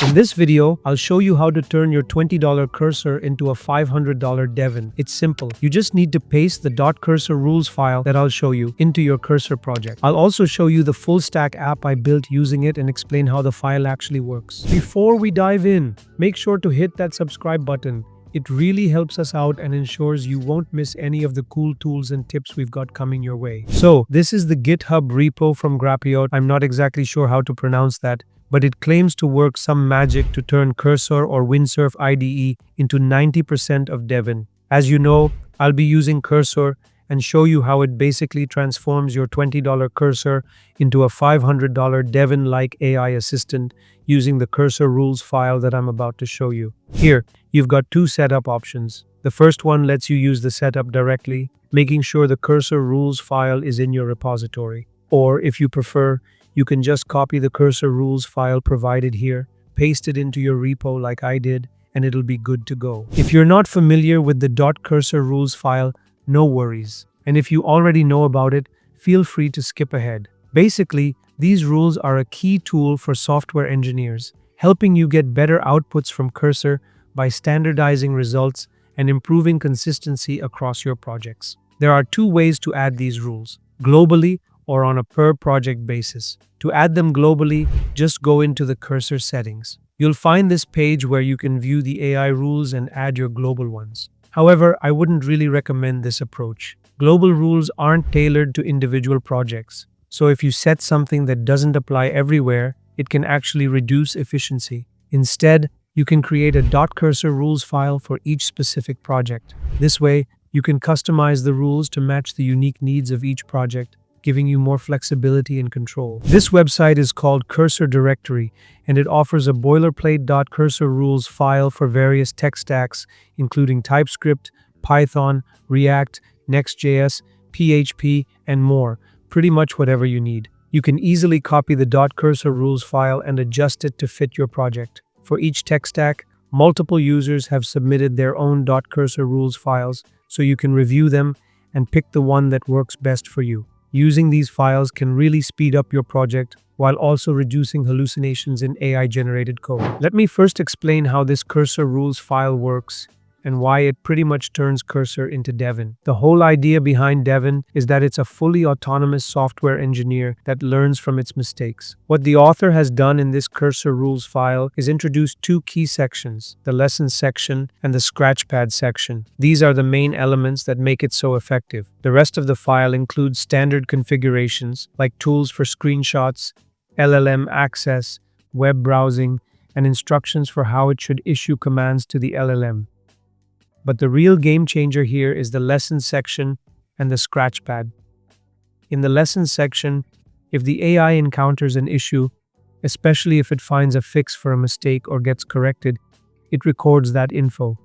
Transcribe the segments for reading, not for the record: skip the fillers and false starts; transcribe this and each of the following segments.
In this video, I'll show you how to turn your $20 cursor into a $500 Devin. It's simple. You just need to paste the .cursor rules file that I'll show you into your cursor project. I'll also show you the full stack app I built using it and explain how the file actually works. Before we dive in, make sure to hit that subscribe button. It really helps us out and ensures you won't miss any of the cool tools and tips we've got coming your way. So, this is the GitHub repo from Graphiot. I'm not exactly sure how to pronounce that, but it claims to work some magic to turn Cursor or Windsurf IDE into 90% of Devin. As you know, I'll be using Cursor and show you how it basically transforms your $20 cursor into a $500 Devin-like AI assistant using the cursor rules file that I'm about to show you. Here, you've got two setup options. The first one lets you use the setup directly, making sure the cursor rules file is in your repository. Or, if you prefer, you can just copy the cursor rules file provided here, paste it into your repo like I did, and it'll be good to go. If you're not familiar with the .cursor rules file, no worries. And if you already know about it, feel free to skip ahead. Basically, these rules are a key tool for software engineers, helping you get better outputs from Cursor by standardizing results and improving consistency across your projects. There are two ways to add these rules, globally or on a per-project basis. To add them globally, just go into the Cursor settings. You'll find this page where you can view the AI rules and add your global ones. However, I wouldn't really recommend this approach. Global rules aren't tailored to individual projects, so if you set something that doesn't apply everywhere, it can actually reduce efficiency. Instead, you can create a .cursor rules file for each specific project. This way, you can customize the rules to match the unique needs of each project, giving you more flexibility and control. This website is called Cursor Directory, and it offers a boilerplate .cursor rules file for various tech stacks, including TypeScript, Python, React, Next.js, PHP, and more, pretty much whatever you need. You can easily copy the .cursor rules file and adjust it to fit your project. For each tech stack, multiple users have submitted their own .cursor rules files, so you can review them and pick the one that works best for you. Using these files can really speed up your project while also reducing hallucinations in AI-generated code. Let me first explain how this cursor rules file works and why it pretty much turns Cursor into Devin. The whole idea behind Devin is that it's a fully autonomous software engineer that learns from its mistakes. What the author has done in this cursor rules file is introduce two key sections, the lessons section and the scratchpad section. These are the main elements that make it so effective. The rest of the file includes standard configurations like tools for screenshots, LLM access, web browsing, and instructions for how it should issue commands to the LLM. But the real game changer here is the lessons section and the scratchpad. In the lessons section, if the AI encounters an issue, especially if it finds a fix for a mistake or gets corrected, it records that info.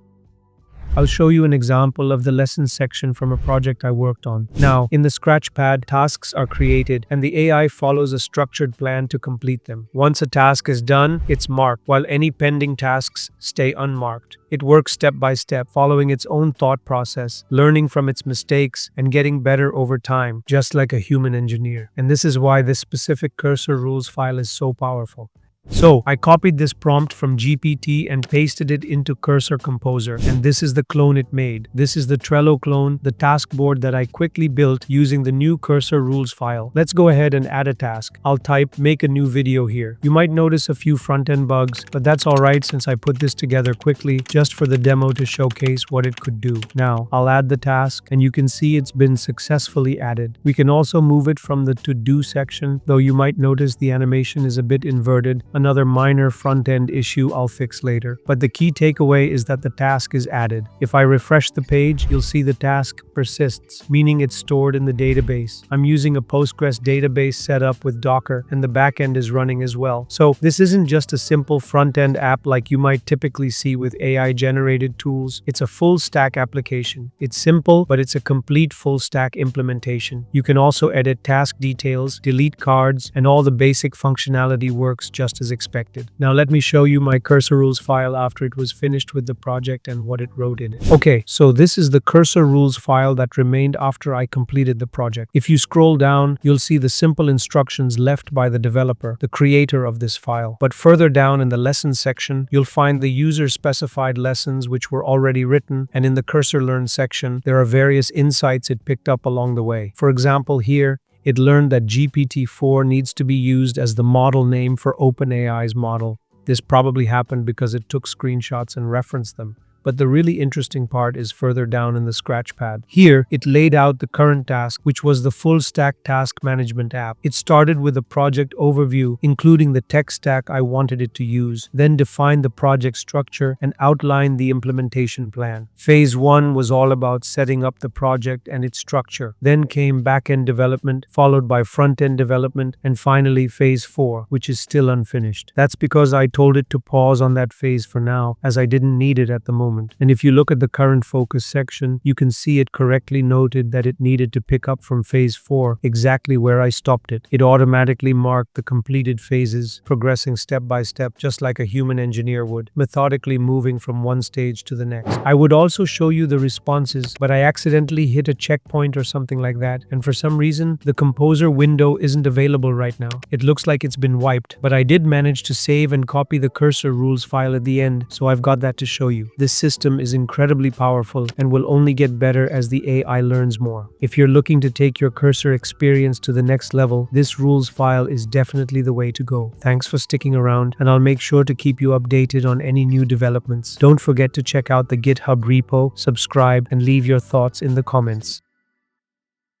I'll show you an example of the lessons section from a project I worked on. Now, in the scratchpad, tasks are created and the AI follows a structured plan to complete them. Once a task is done, it's marked, while any pending tasks stay unmarked. It works step by step, following its own thought process, learning from its mistakes, and getting better over time, just like a human engineer. And this is why this specific cursor rules file is so powerful. So, I copied this prompt from GPT and pasted it into Cursor Composer, and this is the clone it made. This is the Trello clone, the task board that I quickly built using the new cursor rules file. Let's go ahead and add a task. I'll type make a new video here. You might notice a few front-end bugs, but that's alright since I put this together quickly just for the demo to showcase what it could do. Now, I'll add the task, and you can see it's been successfully added. We can also move it from the to-do section, though you might notice the animation is a bit inverted. Another minor front-end issue I'll fix later. But the key takeaway is that the task is added. If I refresh the page, you'll see the task persists, meaning it's stored in the database. I'm using a Postgres database setup with Docker, and the backend is running as well. So this isn't just a simple front-end app like you might typically see with AI-generated tools. It's a full-stack application. It's simple, but it's a complete full-stack implementation. You can also edit task details, delete cards, and all the basic functionality works just as as expected. Now let me show you my cursor rules file after it was finished with the project and what it wrote in it. Okay, so this is the cursor rules file that remained after I completed the project. If you scroll down, you'll see the simple instructions left by the developer, the creator of this file. But further down in the lessons section, you'll find the user-specified lessons which were already written, and in the cursor learn section, there are various insights it picked up along the way. For example, here, it learned that GPT-4 needs to be used as the model name for OpenAI's model. This probably happened because it took screenshots and referenced them. But the really interesting part is further down in the Scratchpad. Here, it laid out the current task, which was the full stack task management app. It started with a project overview, including the tech stack I wanted it to use, then defined the project structure and outlined the implementation plan. Phase 1 was all about setting up the project and its structure. Then came back-end development, followed by front-end development, and finally Phase 4, which is still unfinished. That's because I told it to pause on that phase for now, as I didn't need it at the moment. And if you look at the current focus section, you can see it correctly noted that it needed to pick up from phase 4 exactly where I stopped it. It automatically marked the completed phases, progressing step by step just like a human engineer would, methodically moving from one stage to the next. I would also show you the responses, but I accidentally hit a checkpoint or something like that, and for some reason, the composer window isn't available right now. It looks like it's been wiped, but I did manage to save and copy the cursor rules file at the end, so I've got that to show you. This system is incredibly powerful and will only get better as the AI learns more. If you're looking to take your cursor experience to the next level, this rules file is definitely the way to go. Thanks for sticking around, and I'll make sure to keep you updated on any new developments. Don't forget to check out the GitHub repo, subscribe, and leave your thoughts in the comments.